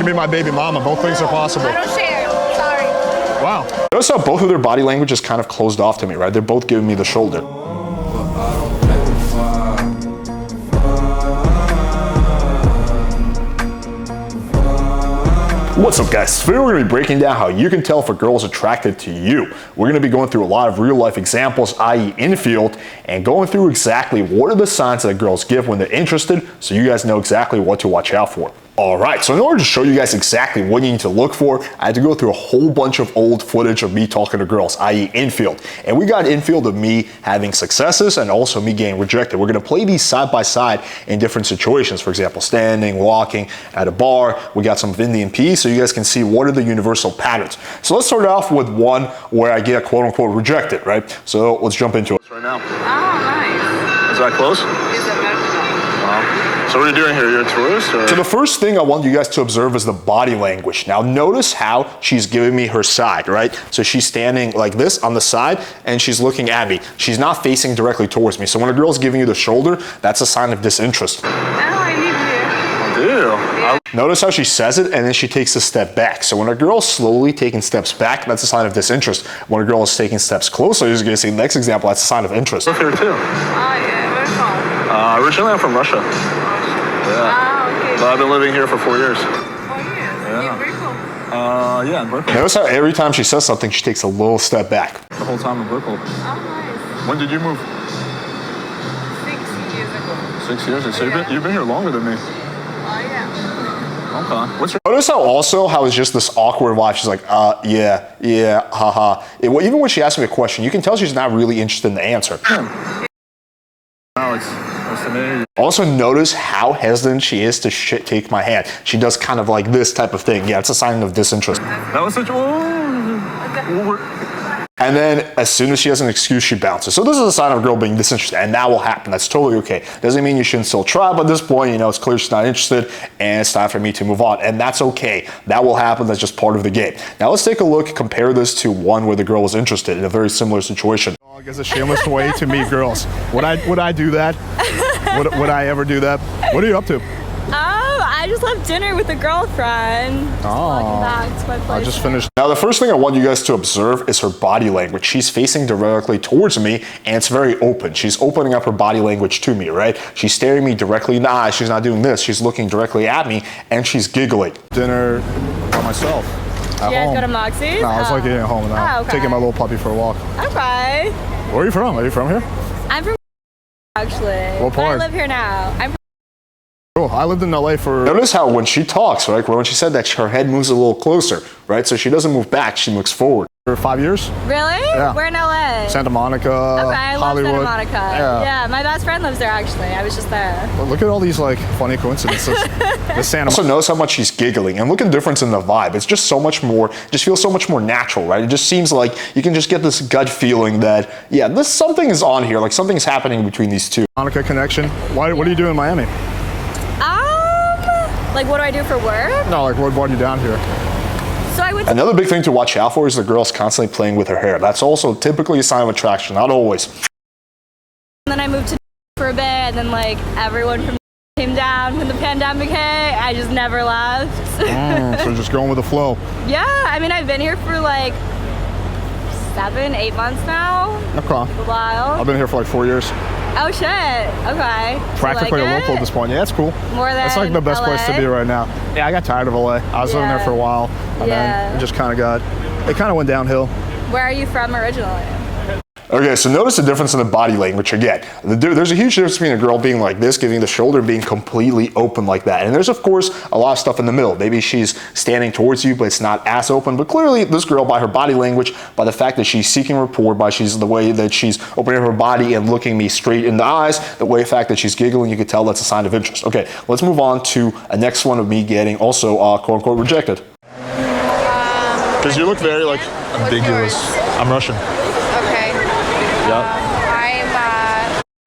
can be my baby mama. Both things are possible. I don't share. Sorry. Wow. Notice how both of their body language is kind of closed off to me, right? They're both giving me the shoulder. What's up, guys? Today we're going to be breaking down how you can tell if a girl is attracted to you. We're going to be going through a lot of real life examples, i.e. infield, and going through exactly what are the signs that girls give when they're interested, so you guys know exactly what to watch out for. Alright, so in order to show you guys exactly what you need to look for, I had to go through a whole bunch of old footage of me talking to girls, i.e. infield. And we got infield of me having successes and also me getting rejected. We're going to play these side by side in different situations. For example, standing, walking, at a bar. We got some of Indian P, so you guys can see what are the universal patterns. So let's start off with one where I get quote unquote rejected, right? So let's jump into it right now. Oh, nice. Is that close? So what are you doing here? You're a tourist? Or? So the first thing I want you guys to observe is the body language. Now notice how she's giving me her side, right? So she's standing like this on the side and she's looking at me. She's not facing directly towards me. So when a girl's giving you the shoulder, that's a sign of disinterest. Oh, I need you. I do. Notice how she says it and then she takes a step back. So when a girl's slowly taking steps back, that's a sign of disinterest. When a girl is taking steps closer, you're going to see the next example, that's a sign of interest. Here too. Oh, yeah. Where from? Originally I'm from Russia. Yeah. Ah, okay. But I've been living here for 4 years. 4 years? Yeah. In Brickell? Yeah, in Brickell. Notice how every time she says something, she takes a little step back. The whole time in Brickell. Oh, nice. When did you move? 6 years ago. 6 years? So you've been here longer than me. Oh, yeah. Okay. Notice how it's just this awkward vibe. She's like, yeah, haha. Even when she asks me a question, you can tell she's not really interested in the answer. Alex, nice to meet you. Also notice how hesitant she is to take my hand. She does kind of like this type of thing. Yeah, it's a sign of disinterest. That was such And then as soon as she has an excuse, she bounces. So this is a sign of a girl being disinterested, and that will happen. That's totally okay. Doesn't mean you shouldn't still try, but at this point, you know, it's clear she's not interested, and it's time for me to move on. And that's okay. That will happen. That's just part of the game. Now let's take a look, compare this to one where the girl was interested in a very similar situation. Dog is a shameless way to meet girls. Would I do that? Would I ever do that? What are you up to? I just left dinner with a girlfriend. Walking back to my place. I just finished. Now the first thing I want you guys to observe is her body language. She's facing directly towards me and it's very open. She's opening up her body language to me, right? She's staring me directly in the eyes. She's not doing this. She's looking directly at me and she's giggling. Dinner by myself. You guys go to Moxie's? No, I was like eating at home now. Okay. Taking my little puppy for a walk. Okay. Where are you from? Are you from here? I'm from actually. What part? I live here now. I'm from Cool. I lived in LA for... Notice how when she talks, right, when she said that her head moves a little closer, right? So she doesn't move back, she moves forward. For 5 years? Really? Yeah. We're in LA. Santa Monica, okay, I Hollywood. love Santa Monica. Yeah, my best friend lives there actually. I was just there. Well, look at all these like funny coincidences. Also notice how much she's giggling and look at the difference in the vibe. It's just so much more, just feels so much more natural, right? It just seems like you can just get this gut feeling that, yeah, something is on here, like something's happening between these two. Monica connection. What do you do in Miami? Like what do I do for work? No, like what brought you down here? So I would. Another big thing to watch out for is the girls constantly playing with her hair. That's also typically a sign of attraction, not always. And then I moved to for a bit, and then like everyone from came down when the pandemic hit. I just never left. So just going with the flow. Yeah, I mean I've been here for like 7, 8 months now. Okay. A while. I've been here for like 4 years. Oh shit. Okay. Practically a local at this point. Yeah, it's cool. More than That's like the best LA? place to be right now. Yeah, I got tired of LA. I was living there for a while, and then it just kind of went downhill. Where are you from originally? Okay, so notice the difference in the body language again. There's a huge difference between a girl being like this, giving the shoulder, and being completely open like that. And there's, of course, a lot of stuff in the middle. Maybe she's standing towards you, but it's not as open. But clearly, this girl, by her body language, by the fact that she's seeking rapport, by the way that she's opening her body and looking me straight in the eyes, the fact that she's giggling, you can tell that's a sign of interest. Okay, let's move on to a next one of me getting also, quote-unquote, rejected. Because you look very, like, ambiguous. I'm Russian.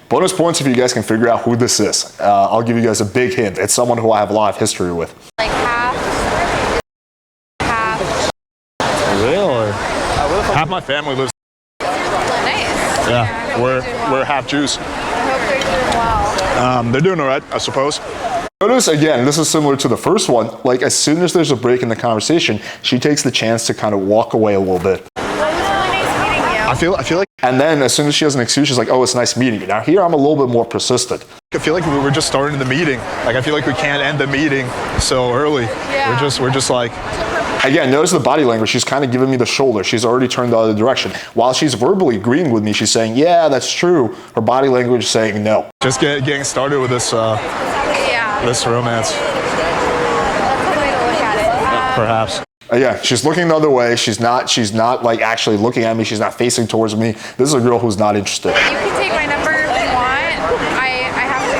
Bonus points if you guys can figure out who this is. I'll give you guys a big hint. It's someone who I have a lot of history with. Like half. Really? Half my family lives. Nice. Yeah, we're half Jews. I hope they're doing well. They're doing all right, I suppose. Notice again, this is similar to the first one. Like as soon as there's a break in the conversation, she takes the chance to kind of walk away a little bit. I feel like, and then as soon as she has an excuse, she's like, "Oh, it's nice meeting you." Now here, I'm a little bit more persistent. I feel like we were just starting the meeting. Like I feel like we can't end the meeting so early. Yeah. We're just like. Again, notice the body language. She's kind of giving me the shoulder. She's already turned the other direction. While she's verbally agreeing with me, she's saying, "Yeah, that's true." Her body language is saying no. Just getting started with this this romance. That's a way to look at it. Perhaps. Yeah, she's looking the other way. She's not like actually looking at me. She's not facing towards me. This is a girl who's not interested. You can take my number if you want. I have to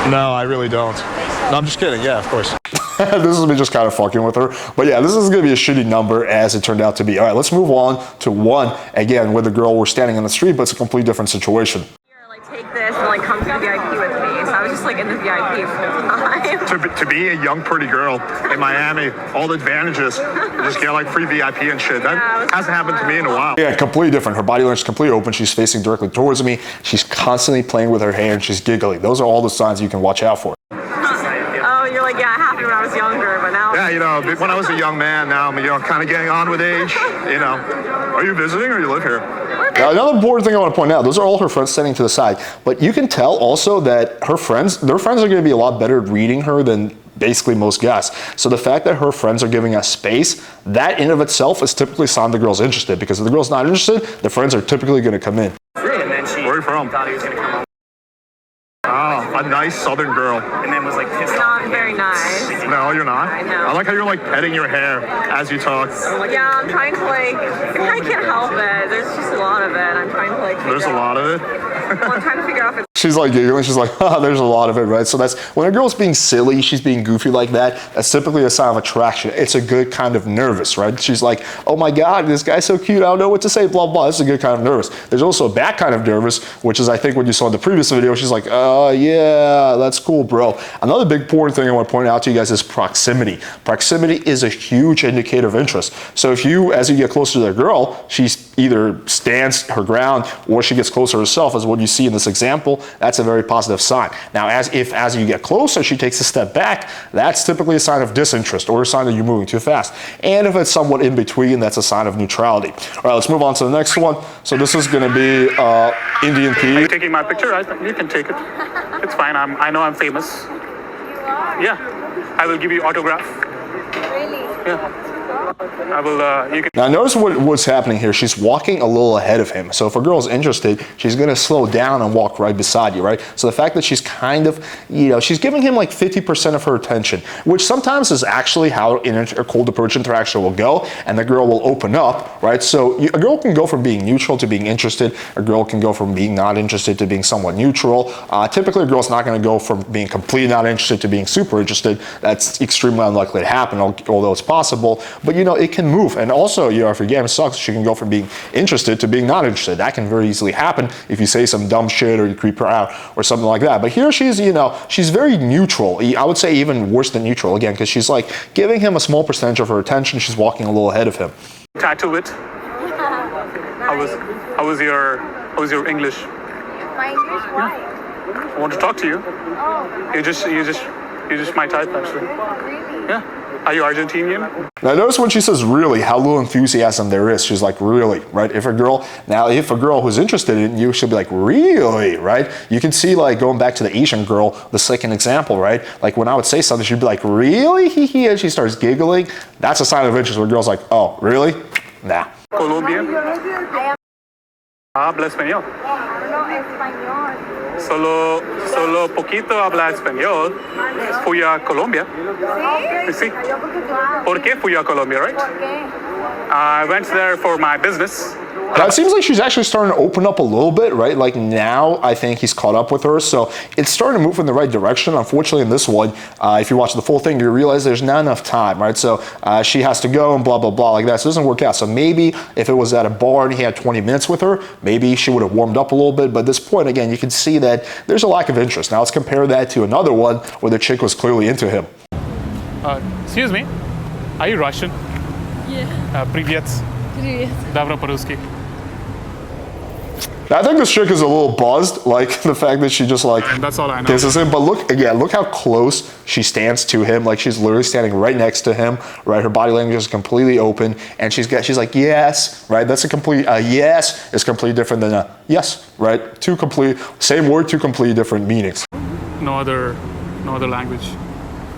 go. No, I really don't. No, I'm just kidding. Yeah, of course. This is me just kind of fucking with her. But yeah, this is going to be a shitty number as it turned out to be. All right, let's move on to one. Again, with a girl, we're standing on the street, but it's a completely different situation. Like take this and like come to the VIP with me. So I was just like in the VIP for the time. To be a young pretty girl in Miami, all the advantages, you just get like free VIP and shit. That hasn't happened to me in a while. Yeah, completely different. Her body language is completely open. She's facing directly towards me. She's constantly playing with her hair and she's giggling. Those are all the signs you can watch out for. Oh, you're like, yeah, it happened when I was younger, but now. Yeah, you know, when I was a young man, now I'm, kind of getting on with age. You know, are you visiting or you live here? Now, another important thing I want to point out, those are all her friends standing to the side. But you can tell also that their friends are going to be a lot better at reading her than basically most guys. So the fact that her friends are giving us space, that in of itself is typically a sign the girl's interested. Because if the girl's not interested, the friends are typically going to come in. And then she Where are you from? thought he was going to come home. Oh, a nice southern girl. And then was like pissed off. Not very nice. No, you're not. I know. I like how you're like petting your hair as you talk. Yeah, I'm trying to like, I kind of can't help it. There's just a lot of it. I'm trying to like. There's a lot of it. Well, I'm trying to figure out if it's. She's like giggling. She's like, there's a lot of it, right? So that's when a girl's being silly, she's being goofy like that. That's typically a sign of attraction. It's a good kind of nervous, right? She's like, oh my God, this guy's so cute. I don't know what to say, blah, blah. It's a good kind of nervous. There's also a bad kind of nervous, which is I think what you saw in the previous video. She's like, oh yeah, that's cool, bro. Another big important thing I want to point out to you guys is proximity. Proximity is a huge indicator of interest. So if you, as you get closer to the girl, she either stands her ground or she gets closer herself, as what you see in this example. That's a very positive sign. Now, as you get closer, she takes a step back, that's typically a sign of disinterest or a sign that you're moving too fast. And if it's somewhat in between, that's a sign of neutrality. All right, let's move on to the next one. So this is going to be Indian Are you P. taking my picture? You can take it. It's fine. I know I'm famous. Yeah. I will give you autograph. Really? Yeah. I will, you can. Now notice what's happening here. She's walking a little ahead of him. So if a girl's interested, she's going to slow down and walk right beside you, right? So the fact that she's kind of, she's giving him like 50% of her attention, which sometimes is actually how a cold approach interaction will go, and the girl will open up, right? So a girl can go from being neutral to being interested. A girl can go from being not interested to being somewhat neutral. Typically, a girl's not going to go from being completely not interested to being super interested. That's extremely unlikely to happen, although it's possible. But it can move. And also, if your game sucks, she can go from being interested to being not interested. That can very easily happen if you say some dumb shit or you creep her out or something like that. But here she's, she's very neutral. I would say even worse than neutral, again, because she's like giving him a small percentage of her attention. She's walking a little ahead of him. Tattoo it. How was your English? My English, why? I want to talk to you. Oh. You're just my type, actually. Really? Yeah. Are you Argentinian? Now notice when she says really, how little enthusiasm there is. She's like, really, right? If a girl who's interested in you, she'll be like, really, right? You can see like going back to the Asian girl, the second example, right? Like when I would say something, she'd be like, really? And she starts giggling. That's a sign of interest where a girl's like, oh, really? Nah. Colombia. Habla español. Hablo español. Solo poquito habla español. Fui a Colombia. ¿Sí? Sí. ¿Por qué fui a Colombia, right? ¿Por qué? I went there for my business. Now it seems like she's actually starting to open up a little bit, right? Like now I think he's caught up with her. So it's starting to move in the right direction. Unfortunately in this one, if you watch the full thing, you realize there's not enough time, right? So she has to go and blah, blah, blah like that. So it doesn't work out. So maybe if it was at a bar and he had 20 minutes with her, maybe she would have warmed up a little bit. But at this point, again, you can see that there's a lack of interest. Now let's compare that to another one where the chick was clearly into him. Excuse me, are you Russian? Yeah. Привет. Привет. Добро по-русски. I think this chick is a little buzzed, like the fact that she just like And that's all I know. kisses him. But look again, look how close she stands to him. Like she's literally standing right next to him, right? Her body language is completely open, and she's like yes, right? That's a complete yes is completely different than a yes, right? Same word, two completely different meanings. No other language.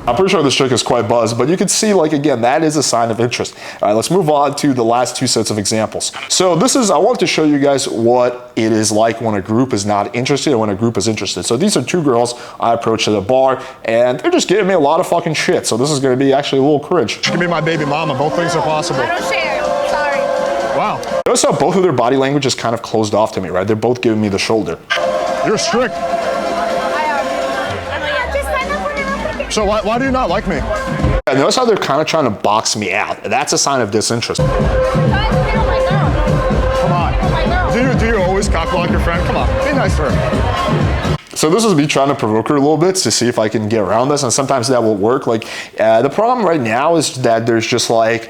I'm pretty sure this chick is quite buzzed, but you can see, like, again, that is a sign of interest. All right, let's move on to the last two sets of examples. So I want to show you guys what it is like when a group is not interested and when a group is interested. So these are two girls I approached at a bar, and they're just giving me a lot of fucking shit. So this is gonna be actually a little cringe. She can be my baby mama. Both things are possible. I don't share. Sorry. Wow. Notice how both of their body language is kind of closed off to me, right? They're both giving me the shoulder. You're strict. So why do you not like me? And notice how they're kind of trying to box me out. That's a sign of disinterest. Come on. Do you always cock block your friend? Come on, be nice to her. So this is me trying to provoke her a little bit to see if I can get around this, and sometimes that will work. Like the problem right now is that there's just like,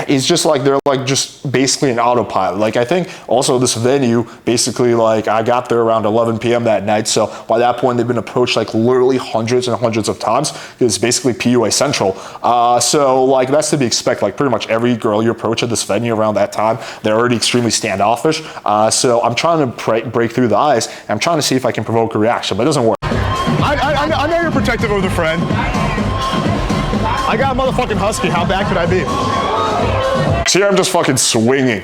it's just like they're like just basically an autopilot. Like I think also this venue basically, like I got there around 11 p.m. that night, so by that point they've been approached like literally hundreds and hundreds of times. It's basically PUA Central. So like that's to be expected. Like pretty much every girl you approach at this venue around that time, they're already extremely standoffish. So I'm trying to break through the ice, and I'm trying to see if I can provoke a reaction, but it doesn't work. I know you're protective of the friend. I got a motherfucking husky. How bad could I be? See, I'm just fucking swinging.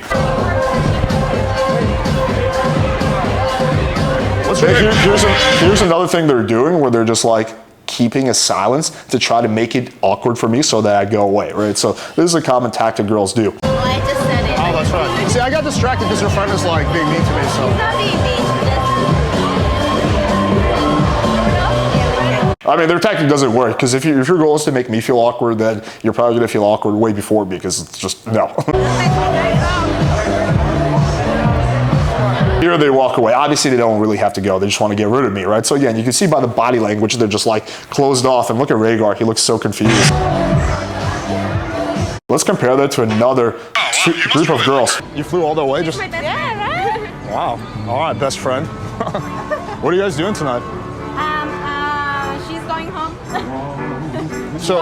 Here's another thing they're doing where they're just like keeping a silence to try to make it awkward for me so that I go away, right? So this is a common tactic girls do. Well, I just said it. Oh, that's right. See, I got distracted because your friend is like being mean to me, so. Not being mean. I mean, their tactic doesn't work because if your goal is to make me feel awkward, then you're probably gonna feel awkward way before me because it's just, no. Here they walk away. Obviously, they don't really have to go. They just want to get rid of me, right? So again, you can see by the body language, they're just like closed off. And look at Rhaegar, he looks so confused. Let's compare that to another group of girls. You flew all the way just. Yeah, right? Wow. All right, best friend. What are you guys doing tonight? She's going home. So.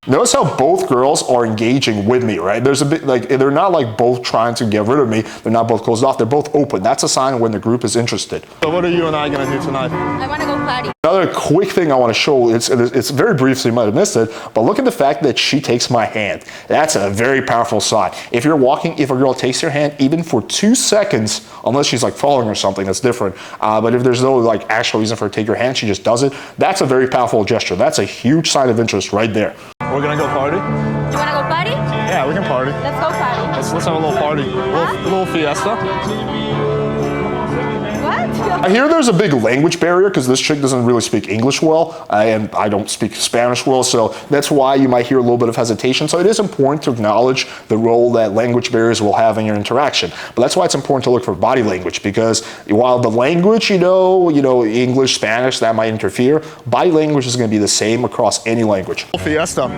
Notice how both girls are engaging with me, right? There's a bit like, they're not like both trying to get rid of me. They're not both closed off. They're both open. That's a sign when the group is interested. So what are you and I gonna do tonight? I want to go party. Another quick thing I want to show, it's very brief, so you might have missed it, but look at the fact that she takes my hand. That's a very powerful sign. If you're walking, if a girl takes your hand, even for 2 seconds, unless she's like following or something, that's different. But if there's no like actual reason for her to take your hand, she just does it. That's a very powerful gesture. That's a huge sign of interest right there. We're gonna go party? You want to go party? Yeah, we can party. Let's go party. Let's have a little party. A little fiesta. What? I hear there's a big language barrier because this chick doesn't really speak English well, and I don't speak Spanish well, so that's why you might hear a little bit of hesitation. So it is important to acknowledge the role that language barriers will have in your interaction. But that's why it's important to look for body language, because while the language, you know, English, Spanish, that might interfere, body language is going to be the same across any language. Fiesta.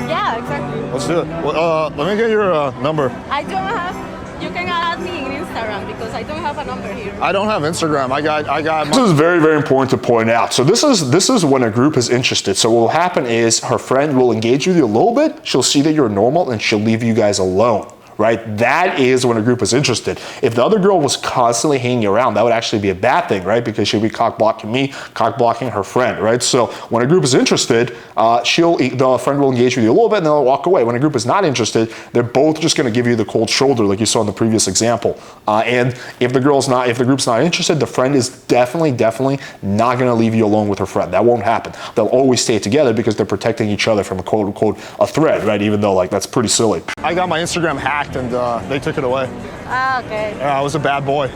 Yeah, exactly. Let's do it. Well, let me get your number. I don't have. You can add me in Instagram because I don't have a number here. I don't have Instagram. I got. This is very, very important to point out. So this is when a group is interested. So what will happen is her friend will engage with you a little bit. She'll see that you're normal and she'll leave you guys alone. Right? That is when a group is interested. If the other girl was constantly hanging around, that would actually be a bad thing, right? Because she'll be cock blocking me, cock blocking her friend, right? So when a group is interested, the friend will engage with you a little bit and they'll walk away. When a group is not interested, they're both just going to give you the cold shoulder, like you saw in the previous example. And if the group's not interested, the friend is definitely not going to leave you alone with her friend. That won't happen. They'll always stay together because they're protecting each other from a quote unquote a threat, right? Even though like that's pretty silly. I got my Instagram hacked and they took it away. Ah, okay. Yeah, I was a bad boy.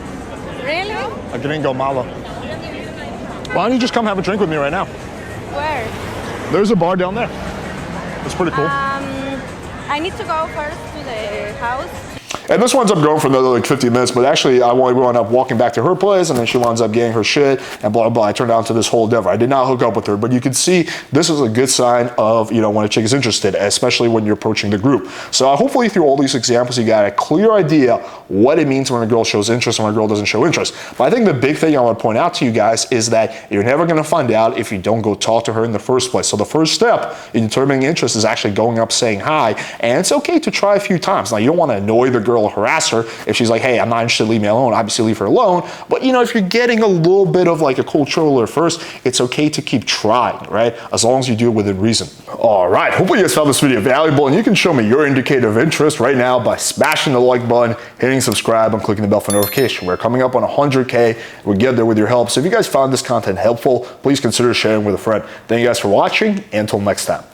Really? A gringo malo. Why don't you just come have a drink with me right now? Where? There's a bar down there. It's pretty cool. I need to go first to the house. And this winds up going for another like 50 minutes, but actually I wound up walking back to her place, and then she winds up getting her shit and blah, blah. I turned out to this whole endeavor. I did not hook up with her, but you can see this is a good sign of, you know, when a chick is interested, especially when you're approaching the group. So hopefully through all these examples, you got a clear idea what it means when a girl shows interest and when a girl doesn't show interest. But I think the big thing I want to point out to you guys is that you're never going to find out if you don't go talk to her in the first place. So the first step in determining interest is actually going up saying hi, and it's okay to try a few times. Now, you don't want to annoy the girl or harass her. If she's like, hey, I'm not interested, leave me alone, obviously leave her alone. But you know, if you're getting a little bit of like a cold shoulder at first, it's okay to keep trying, right? As long as you do it within reason. All right, hopefully you guys found this video valuable, and you can show me your indicator of interest right now by smashing the like button, hitting subscribe, and clicking the bell for notification. We're coming up on 100K. We'll get there with your help. So if you guys found this content helpful, please consider sharing with a friend. Thank you guys for watching, and until next time.